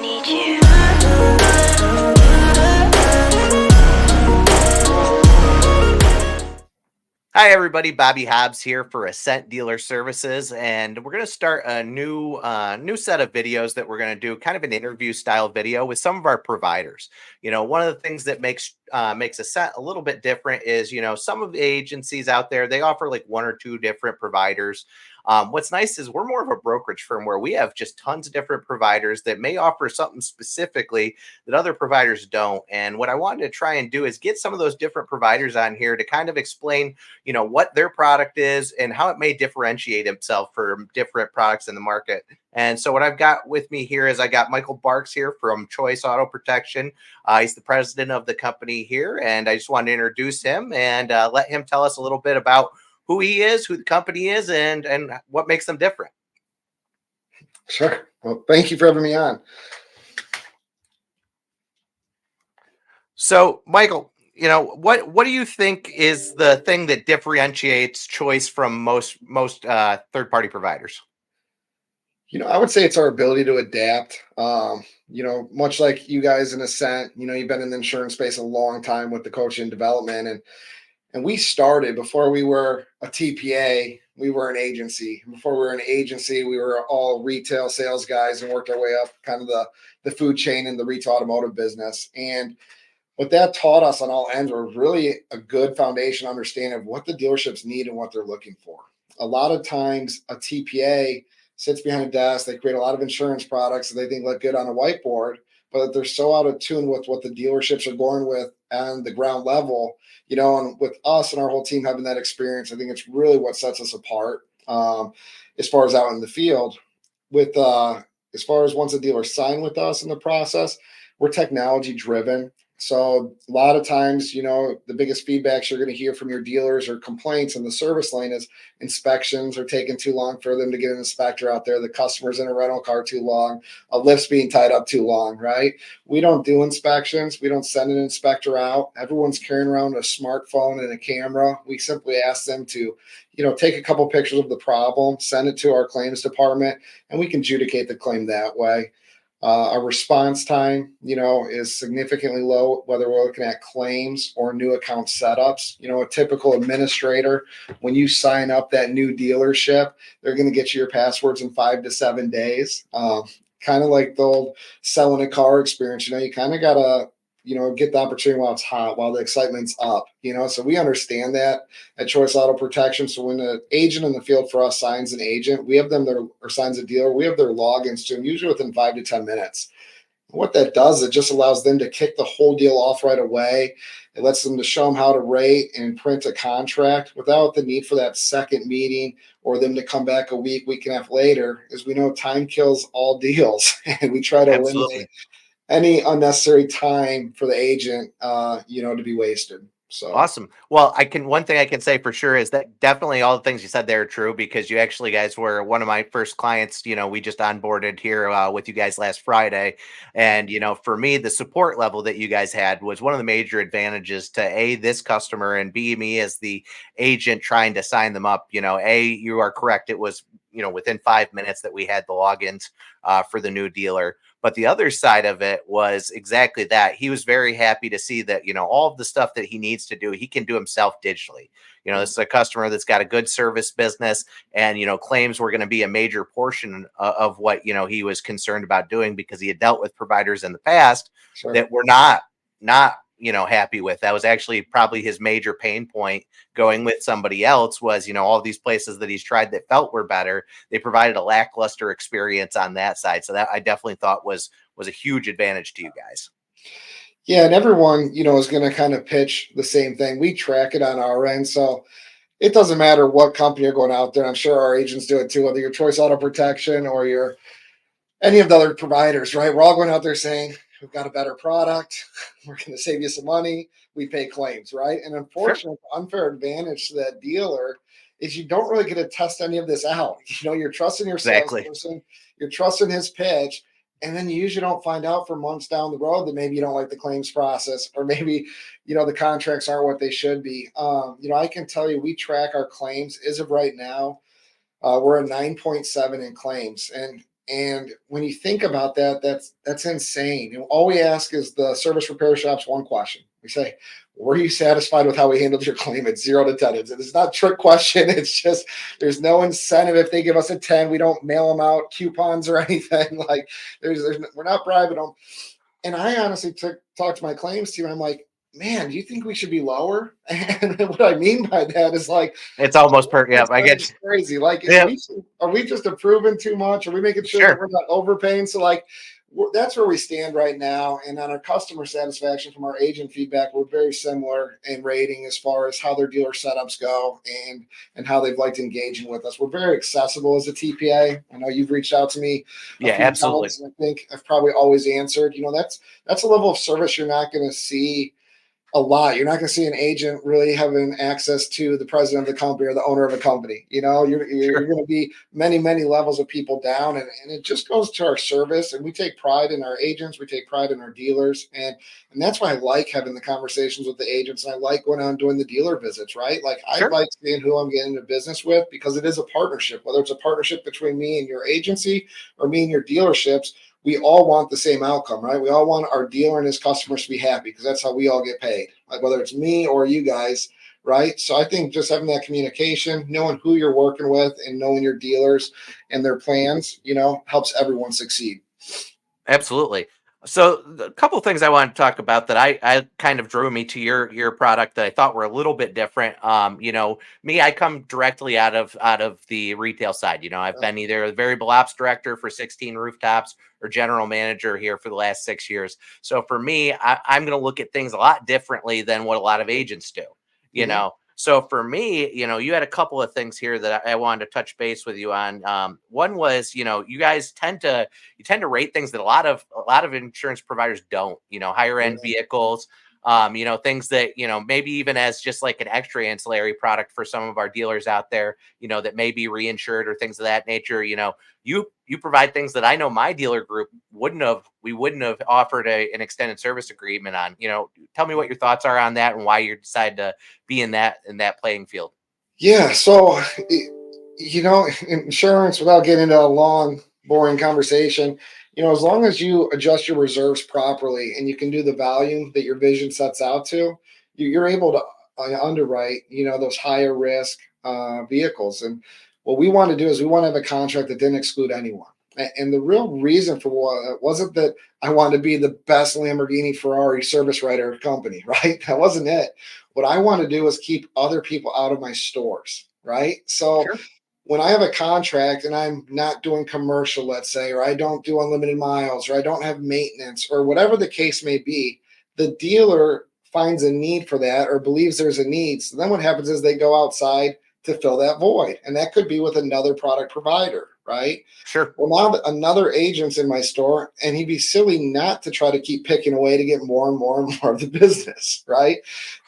need you. Hi, everybody. Bobby Hobbs here for Ascent Dealer Services, and we're going to start a new set of videos that we're going to do, kind of an interview style video with some of our providers. One of the things that makes Ascent a little bit different is, some of the agencies out there, they offer like one or two different providers. What's nice is we're more of a brokerage firm where we have just tons of different providers that may offer something specifically that other providers don't. And what I wanted to try and do is get some of those different providers on here to kind of explain what their product is and how it may differentiate itself from different products in the market. And so what I've got with me here is I got Michael Barks here from Choice Auto Protection. He's the president of the company here, and I just wanted to introduce him and let him tell us a little bit about who he is, who the company is, and what makes them different. Sure. Well, thank you for having me on. So, Michael, what do you think is the thing that differentiates Choice from most third party providers? I would say it's our ability to adapt. Much like you guys in Ascent, you've been in the insurance space a long time with the coaching and development, and we started before we were a TPA. We were an agency. Before we were an agency, we were all retail sales guys and worked our way up kind of the food chain in the retail automotive business. And what that taught us on all ends was really a good foundation understanding of what the dealerships need and what they're looking for. A lot of times a TPA sits behind a desk, they create a lot of insurance products that they think look good on a whiteboard, but they're so out of tune with what the dealerships are going with on the ground level, and with us and our whole team having that experience, I think it's really what sets us apart as far as out in the field. With as far as once a dealer signed with us in the process, we're technology driven. So a lot of times, the biggest feedbacks you're going to hear from your dealers or complaints in the service lane is inspections are taking too long for them to get an inspector out there. The customer's in a rental car too long. A lift's being tied up too long, right? We don't do inspections. We don't send an inspector out. Everyone's carrying around a smartphone and a camera. We simply ask them to, take a couple pictures of the problem, send it to our claims department, and we can adjudicate the claim that way. Our response time, is significantly low, whether we're looking at claims or new account setups. A typical administrator, when you sign up that new dealership, they're going to get you your passwords in 5 to 7 days. Kind of like the old selling a car experience. You kind of got to, get the opportunity while it's hot, while the excitement's up, so we understand that at Choice Auto Protection. So when an agent in the field for us signs an agent, we have them there, or signs a dealer, we have their logins to them, usually within 5 to 10 minutes. What that does, it just allows them to kick the whole deal off right away. It lets them to show them how to rate and print a contract without the need for that second meeting or them to come back a week and a half later. As we know, time kills all deals, and we try to eliminate Absolutely. any unnecessary time for the agent, to be wasted. So Awesome. Well, one thing I can say for sure is that definitely all the things you said there are true, because you actually guys were one of my first clients. We just onboarded here with you guys last Friday. And, for me, the support level that you guys had was one of the major advantages to A, this customer, and B, me as the agent trying to sign them up. A, you are correct. It was, within 5 minutes that we had the logins for the new dealer. But the other side of it was exactly that. He was very happy to see that, all of the stuff that he needs to do, he can do himself digitally. This is a customer that's got a good service business, and, claims were going to be a major portion of what, he was concerned about doing, because he had dealt with providers in the past sure. that were not happy with. That was actually probably his major pain point going with somebody else was, all these places that he's tried that felt were better, they provided a lackluster experience on that side. So that I definitely thought was a huge advantage to you guys. Yeah, and everyone, is going to kind of pitch the same thing. We track it on our end. So it doesn't matter what company you're going out there. I'm sure our agents do it too, whether you're Choice Auto Protection or you're any of the other providers, right? We're all going out there saying, we've got a better product. We're going to save you some money. We pay claims, right? And Sure. unfortunately, the unfair advantage to that dealer is you don't really get to test any of this out. You're trusting your Exactly. salesperson, you're trusting his pitch, and then you usually don't find out for months down the road that maybe you don't like the claims process, or maybe, the contracts aren't what they should be. I can tell you, we track our claims as of right now. We're a 9.7 in claims. And And when you think about that, that's insane. And all we ask is the service repair shops one question. We say, were you satisfied with how we handled your claim? It's 0 to 10. It's not a trick question. It's just there's no incentive. If they give us a 10, we don't mail them out coupons or anything. Like we're not bribing them. And I honestly talked to my claims team. I'm like, man, do you think we should be lower? And what I mean by that is like, It's almost per. Yeah, I get it's crazy. Like, you. are we just approving too much? Are we making sure that Sure. we're not overpaying? So like, that's where we stand right now. And on our customer satisfaction from our agent feedback, we're very similar in rating as far as how their dealer setups go and how they've liked engaging with us. We're very accessible as a TPA. I know you've reached out to me a Yeah, few absolutely. times, and I think I've probably always answered. That's a level of service you're not going to see a lot. You're not going to see an agent really having access to the president of the company or the owner of a company. You're Sure. going to be many levels of people down, and it just goes to our service. And we take pride in our agents. We take pride in our dealers, and that's why I like having the conversations with the agents, and I like going out and doing the dealer visits. Right? Like I Sure. like seeing who I'm getting into business with because it is a partnership. Whether it's a partnership between me and your agency or me and your dealerships, we all want the same outcome, right? We all want our dealer and his customers to be happy because that's how we all get paid, like whether it's me or you guys, right? So I think just having that communication, knowing who you're working with and knowing your dealers and their plans, helps everyone succeed. Absolutely. So a couple things I want to talk about that I kind of drew me to your product that I thought were a little bit different. Me, I come directly out of the retail side. I've been either a variable ops director for 16 rooftops or general manager here for the last 6 years. So for me, I'm going to look at things a lot differently than what a lot of agents do. You Mhm. know, so for me, you had a couple of things here that I wanted to touch base with you on. One was, you guys tend to rate things that a lot of insurance providers don't. Higher end Yeah. vehicles, things that maybe even as just like an extra ancillary product for some of our dealers out there, that may be reinsured or things of that nature. You provide things that I know my dealer group we wouldn't have offered an extended service agreement on. Tell me what your thoughts are on that and why you decided to be in that playing field. Yeah. So, insurance, without getting into a long, boring conversation, as long as you adjust your reserves properly and you can do the volume that your vision sets out to, you're able to underwrite, those higher risk vehicles. And what we want to do is we want to have a contract that didn't exclude anyone. And the real reason for what wasn't that I wanted to be the best Lamborghini Ferrari service writer company, right? That wasn't it. What I want to do is keep other people out of my stores, right? So Sure. when I have a contract and I'm not doing commercial, let's say, or I don't do unlimited miles, or I don't have maintenance, or whatever the case may be, the dealer finds a need for that or believes there's a need. So then what happens is they go outside to fill that void. And that could be with another product provider, right? Sure. Well, now another agent's in my store, and he'd be silly not to try to keep picking away to get more and more and more of the business, right?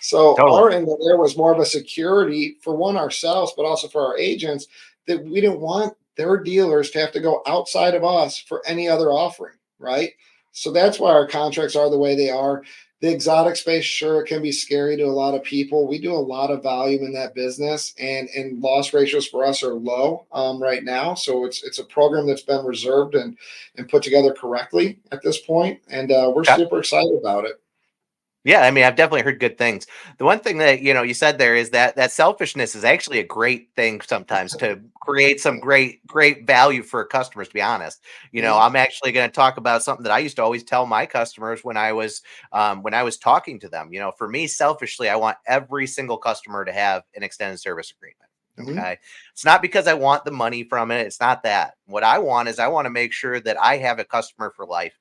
So Totally. our end of there was more of a security for one ourselves, but also for our agents that we didn't want their dealers to have to go outside of us for any other offering, right? So that's why our contracts are the way they are. The exotic space, sure, it can be scary to a lot of people. We do a lot of volume in that business, and loss ratios for us are low right now. So it's a program that's been reserved and put together correctly at this point, and we're Okay. super excited about it. Yeah, I mean, I've definitely heard good things. The one thing that you said there is that selfishness is actually a great thing sometimes to create some great value for customers. To be honest, Mhm. I'm actually going to talk about something that I used to always tell my customers when I was talking to them. For me, selfishly, I want every single customer to have an extended service agreement. Mhm. Okay, it's not because I want the money from it. It's not that. What I want is I want to make sure that I have a customer for life.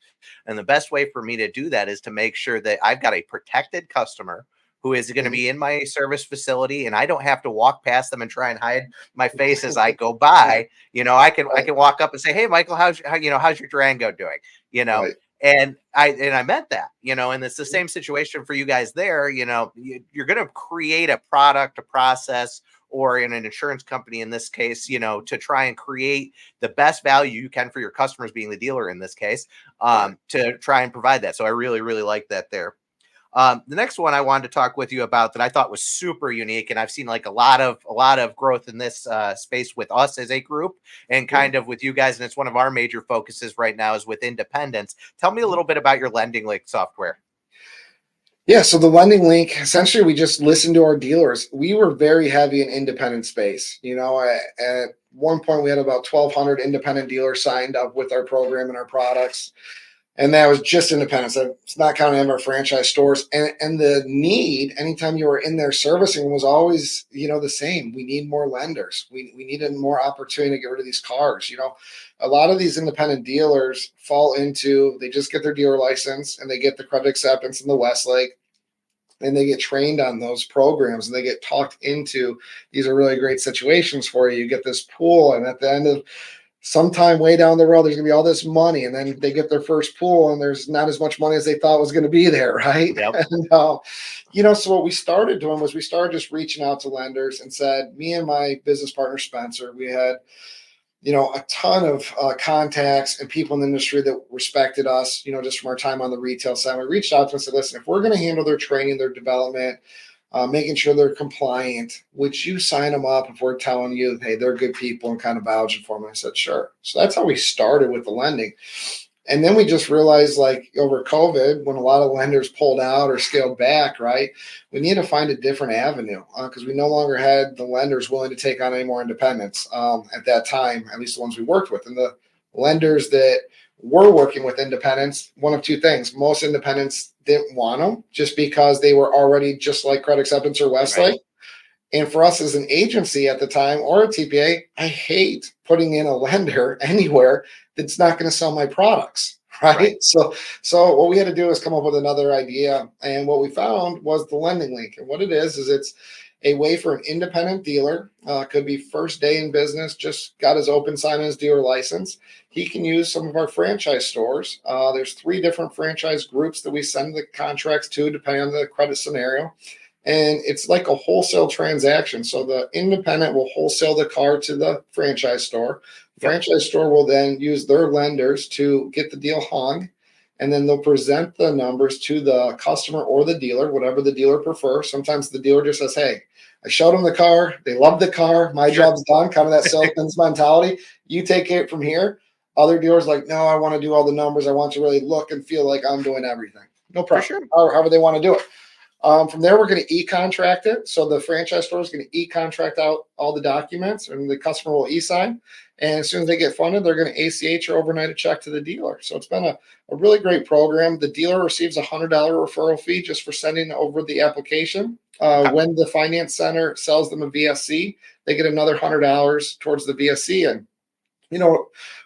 And the best way for me to do that is to make sure that I've got a protected customer who is going to Mhm. be in my service facility and I don't have to walk past them and try and hide my face as I go by. I can walk up and say, "Hey Michael, how's your Durango doing?" You know, Right. and I meant that, and it's the Right. same situation for you guys there. You're going to create a product, a process, or in an insurance company in this case, to try and create the best value you can for your customers, being the dealer in this case, Right. to try and provide that. So I really, really like that there. The next one I wanted to talk with you about that I thought was super unique, and I've seen like a lot of growth in this space with us as a group, and Yeah. kind of with you guys. And it's one of our major focuses right now is with independence. Tell me a little bit about your lending link software. Yeah, so the lending link, essentially, we just listened to our dealers. We were very heavy in independent space. At one point, we had about 1,200 independent dealers signed up with our program and our products. And that was just independents. It's not counting our franchise stores. And the need, anytime you were in there servicing, was always, the same. We need more lenders. We needed more opportunity to get rid of these cars. A lot of these independent dealers fall into, they just get their dealer license and they get the credit acceptance in the Westlake, and they get trained on those programs and they get talked into, these are really great situations for you. You get this pool, and at the end of sometime way down the road, there's going to be all this money, and then they get their first pool, and there's not as much money as they thought was going to be there, right? Yep. And so what we started doing was we started just reaching out to lenders and said, me and my business partner Spencer, we had a ton of contacts and people in the industry that respected us, just from our time on the retail side. We reached out to them and said, listen, if we're going to handle their training, their development, making sure they're compliant, would you sign them up if we're telling you, hey, they're good people and kind of vouching for them? I said, sure. So that's how we started with the lending. And then we just realized, like over COVID, when a lot of lenders pulled out or scaled back, right, we need to find a different avenue because we no longer had the lenders willing to take on any more independents at that time, at least the ones we worked with. And the lenders that were working with independents, one of two things: most independents didn't want them just because they were already just like Credit Acceptance or Right. Westlake. And for us as an agency at the time, or a TPA, I hate putting in a lender anywhere that's not going to sell my products. Right. Right. So what we had to do is come up with another idea. And what we found was the lending link. And what it is it's a way for an independent dealer, could be first day in business, just got his open sign his dealer license. He can use some of our franchise stores. There's 3 different franchise groups that we send the contracts to, depending on the credit scenario. And it's like a wholesale transaction. So the independent will wholesale the car to the franchise store. Yep. Franchise store will then use their lenders to get the deal hung. And then they'll present the numbers to the customer or the dealer, whatever the dealer prefers. Sometimes the dealer just says, hey, I showed them the car. They love the car. My Sure. job's done. Kind of that salesman's mentality. You take it from here. Other dealers like, no, I want to do all the numbers. I want to really look and feel like I'm doing everything. No For problem. sure. However they want to do it. From there, we're going to e-contract it. So the franchise store is going to e-contract out all the documents, and the customer will e-sign. And as soon as they get funded, they're going to ACH or overnight a check to the dealer. So it's been a really great program. The dealer receives a $100 referral fee just for sending over the application. Okay. When the finance center sells them a VSC, they get another $100 towards the VSC. And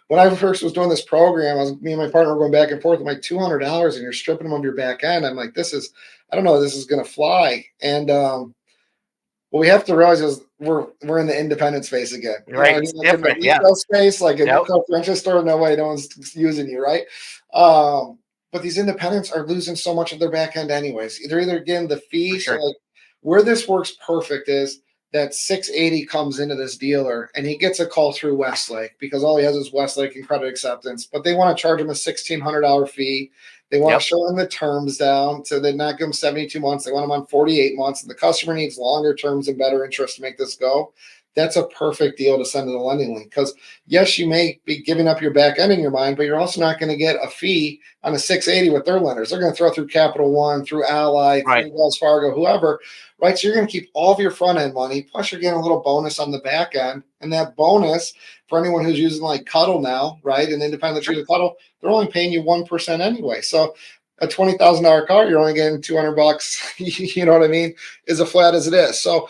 when I first was doing this program, me and my partner were going back and forth. I'm like, $200, and you're stripping them of your back end. I'm like, I don't know, this is going to fly. And what we have to realize is we're in the independent space again. Right. Like It's in the different. Yeah. retail space, like a Yep. retail franchise store, no way, no one's using you, right? But these independents are losing so much of their back end anyways. They're either getting the fee. For sure. So like where this works perfect is that 680 comes into this dealer and he gets a call through Westlake because all he has is Westlake and credit acceptance, but they want to charge him a $1,600 fee. They want Yep. to show him the terms down, so they not give him 72 months. They want him on 48 months, and the customer needs longer terms and better interest to make this go. That's a perfect deal to send to the lending link because, yes, you may be giving up your back end in your mind, but you're also not going to get a fee on a 680 with their lenders. They're going to throw through Capital One, through Ally, Right. through Wells Fargo, whoever, right? So you're going to keep all of your front end money, plus you're getting a little bonus on the back end. And that bonus, for anyone who's using like Cuddle now, right, and independent using Cuddle, they're only paying you 1% anyway. So a $20,000 car, you're only getting $200. You know what I mean? Is as flat as it is. So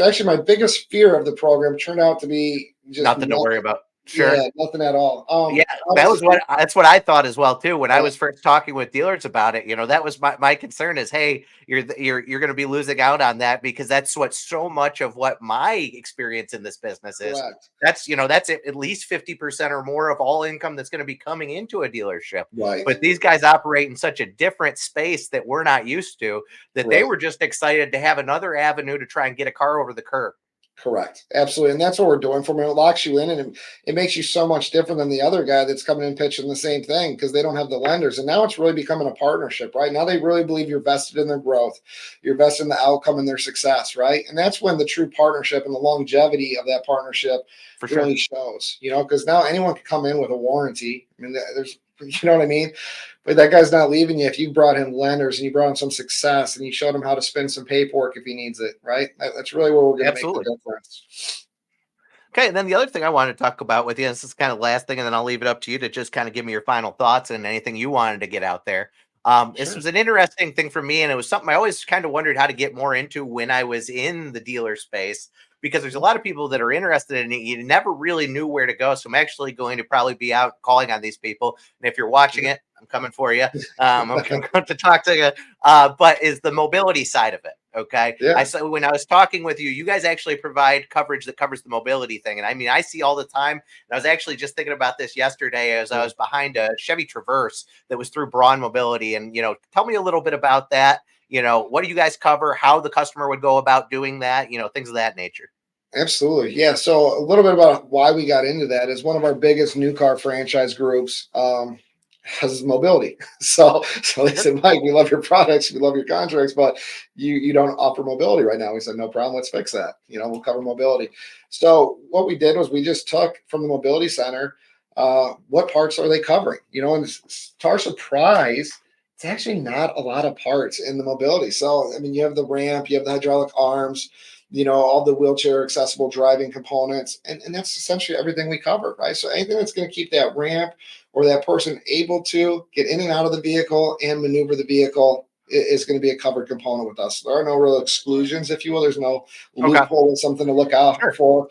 actually, my biggest fear of the program turned out to be just Nothing to nothing. worry about. Sure. Yeah, nothing at all. Yeah, Obviously, that's what I thought as well too. When I yeah, was first talking with dealers about it, that was my concern is, hey, you're going to be losing out on that because that's what so much of what my experience in this business is. correct. That's at least 50% or more of all income that's going to be coming into a dealership. Right, But these guys operate in such a different space that we're not used to that they right. were just excited to have another avenue to try and get a car over the curb. Correct. Absolutely. And that's what we're doing for them. It locks you in, and it makes you so much different than the other guy that's coming in pitching the same thing because they don't have the lenders. And now it's really becoming a partnership, right? Now they really believe you're vested in their growth, you're vested in the outcome and their success, right? And that's when the true partnership and the longevity of that partnership For sure. really shows, because now anyone can come in with a warranty. I mean, there's, you know what I mean? But that guy's not leaving you if you brought him lenders and you brought him some success and you showed him how to spin some paperwork if he needs it, right? That's really where we're going to make the Absolutely. difference. Okay, and then the other thing I wanted to talk about with you, this is kind of the last thing, and then I'll leave it up to you to just kind of give me your final thoughts and anything you wanted to get out there. This Sure. was an interesting thing for me, and it was something I always kind of wondered how to get more into when I was in the dealer space, because there's a lot of people that are interested in it. You never really knew where to go. So I'm actually going to probably be out calling on these people. And if you're watching Yeah. it, I'm coming for you. I'm going to talk to you. But is the mobility side of it. Okay. I Yeah. saw when I was talking with you, you guys actually provide coverage that covers the mobility thing. And I mean, I see all the time. And I was actually just thinking about this yesterday as I Yeah. was behind a Chevy Traverse that was through Braun Mobility. And, tell me a little bit about that. What do you guys cover? How the customer would go about doing that, things of that nature. Absolutely. Yeah. So a little bit about why we got into that is one of our biggest new car franchise groups has mobility. So they Sure. said, Mike, we love your products, we love your contracts, but you don't offer mobility right now. We said, no problem, let's fix that. We'll cover mobility. So what we did was we just took from the mobility center what parts are they covering? And to our surprise, it's actually not a lot of parts in the mobility. So I mean, you have the ramp, you have the hydraulic arms, all the wheelchair accessible driving components. And that's essentially everything we cover, right? So anything that's going to keep that ramp or that person able to get in and out of the vehicle and maneuver the vehicle is going to be a covered component with us. There are no real exclusions, if you will. There's no Okay. loophole or something to look out Sure. for.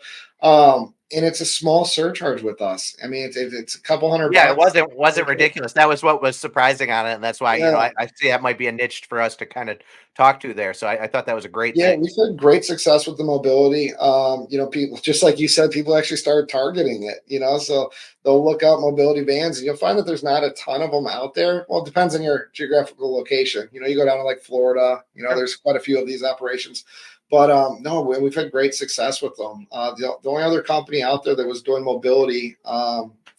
And it's a small surcharge with us. I mean, it's a couple hundred Yeah, it bucks. wasn't ridiculous. That was what was surprising on it, and that's why, Yeah. I see that might be a niche for us to kind of talk to there. So I thought that was a great Yeah, thing. we've had great success with the mobility. People, just like you said, people actually started targeting it, so they'll look out mobility vans and you'll find that there's not a ton of them out there. Well, it depends on your geographical location. You go down to like Florida, Sure. there's quite a few of these operations. But no, we've had great success with them. The only other company out there that was doing mobility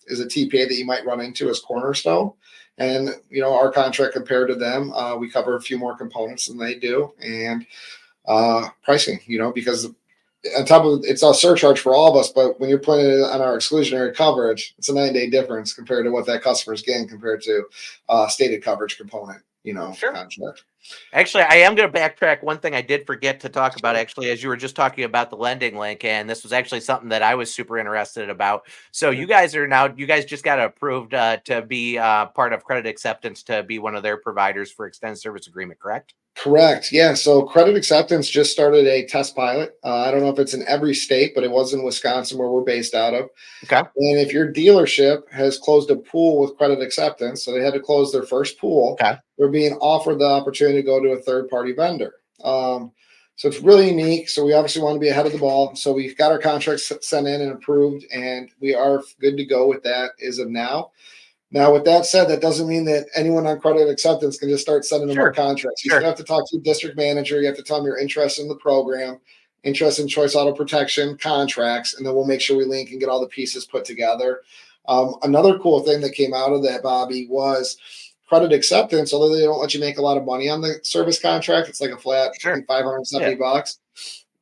is a TPA that you might run into is Cornerstone. And our contract compared to them, we cover a few more components than they do, and pricing. Because on top of it's a surcharge for all of us, but when you're putting it on our exclusionary coverage, it's a 9-day difference compared to what that customer's getting compared to stated coverage component. Sure. Contract. Actually, I am going to backtrack. One thing I did forget to talk about, Sure. actually, as you were just talking about the lending link, and this was actually something that I was super interested about. So Yeah. you guys just got approved to be part of Credit Acceptance to be one of their providers for extended service agreement, correct? Correct. Yeah. So credit acceptance just started a test pilot. I don't know if it's in every state, but it was in Wisconsin where we're based out of. Okay. And if your dealership has closed a pool with credit acceptance, so they had to close their first pool, Okay. they're being offered the opportunity to go to a third party vendor. So it's really unique. So we obviously want to be ahead of the ball. So we've got our contracts sent in and approved, and we are good to go with that as of now. Now, with that said, that doesn't mean that anyone on credit acceptance can just start sending them our Sure. contracts. You still Sure. have to talk to your district manager. You have to tell them you're interested in the program, interested in choice auto protection contracts, and then we'll make sure we link and get all the pieces put together. Another cool thing that came out of that, Bobby, was credit acceptance. Although they don't let you make a lot of money on the service contract, it's like a flat, I Sure. think, 570 Yeah. bucks.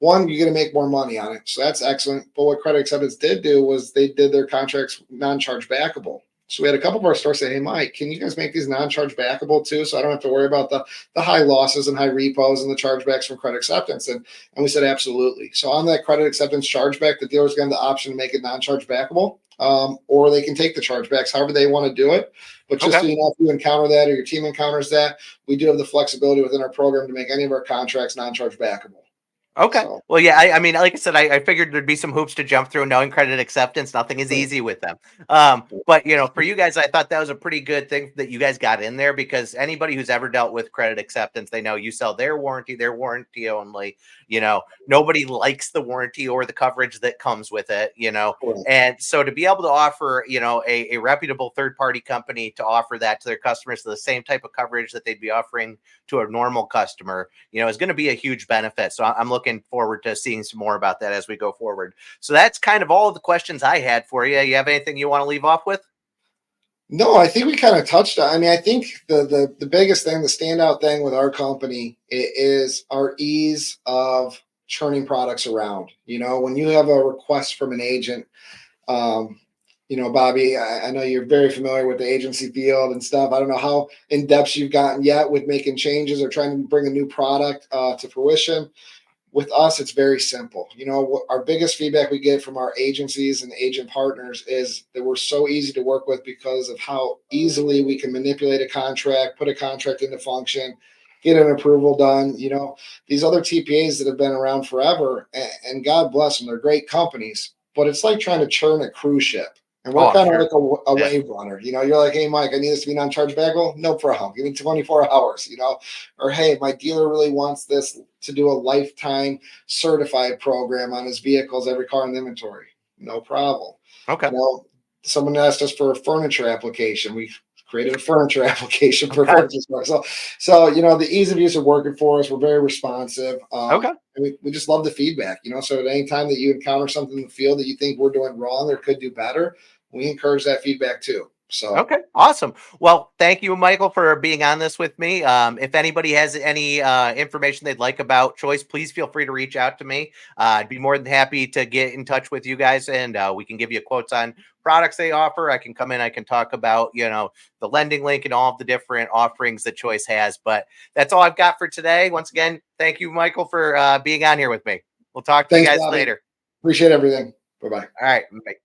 One, you're going to make more money on it. So that's excellent. But what credit acceptance did do was they did their contracts non-charge backable. So we had a couple of our stores say, hey, Mike, can you guys make these non-charge backable too? So I don't have to worry about the high losses and high repos and the chargebacks from credit acceptance. And we said, absolutely. So on that credit acceptance chargeback, the dealer's going to have the option to make it non-charge backable, or they can take the chargebacks however they want to do it. But just Okay. so you know, if you encounter that or your team encounters that, we do have the flexibility within our program to make any of our contracts non-charge backable. Okay. So Well, yeah, I mean, like I said, I figured there'd be some hoops to jump through knowing credit acceptance. Nothing is easy with them. But for you guys, I thought that was a pretty good thing that you guys got in there, because anybody who's ever dealt with credit acceptance, they know you sell their warranty only. Nobody likes the warranty or the coverage that comes with it. correct. And so to be able to offer, a reputable third party company to offer that to their customers, the same type of coverage that they'd be offering to a normal customer, is going to be a huge benefit. So I'm looking looking forward to seeing some more about that as we go forward. So that's kind of all of the questions I had for you. You have anything you want to leave off with? No, I think we kind of touched on. I mean, I think the biggest thing, the standout thing with our company is our ease of churning products around. You know, when you have a request from an agent, um, Bobby, I know you're very familiar with the agency field and stuff. I don't know how in depth you've gotten yet with making changes or trying to bring a new product to fruition. With us, it's very simple. Our biggest feedback we get from our agencies and agent partners is that we're so easy to work with because of how easily we can manipulate a contract, put a contract into function, get an approval done. These other TPAs that have been around forever, and God bless them, they're great companies, but it's like trying to churn a cruise ship. And Oh, we're I'm kind of sure. like a Yeah. wave runner. You're like, hey, Mike, I need this to be non-charge bagel. No problem. Give me 24 hours, or hey, my dealer really wants this to do a lifetime certified program on his vehicles, every car in the inventory. No problem. Okay. Someone asked us for a furniture application. We created a furniture application for Okay. furniture store. So the ease of use of working for us, we're very responsive. Okay. And we just love the feedback. So at any time that you encounter something in the field that you think we're doing wrong or could do better, we encourage that feedback too. So Okay, awesome. Well, thank you, Michael, for being on this with me. If anybody has any information they'd like about Choice, please feel free to reach out to me. I'd be more than happy to get in touch with you guys, and we can give you quotes on products they offer. I can come in, I can talk about, the lending link and all of the different offerings that Choice has. But that's all I've got for today. Once again, thank you, Michael, for being on here with me. We'll talk to you thanks, guys Bobby. later. Appreciate everything. Bye-bye. All right. Bye.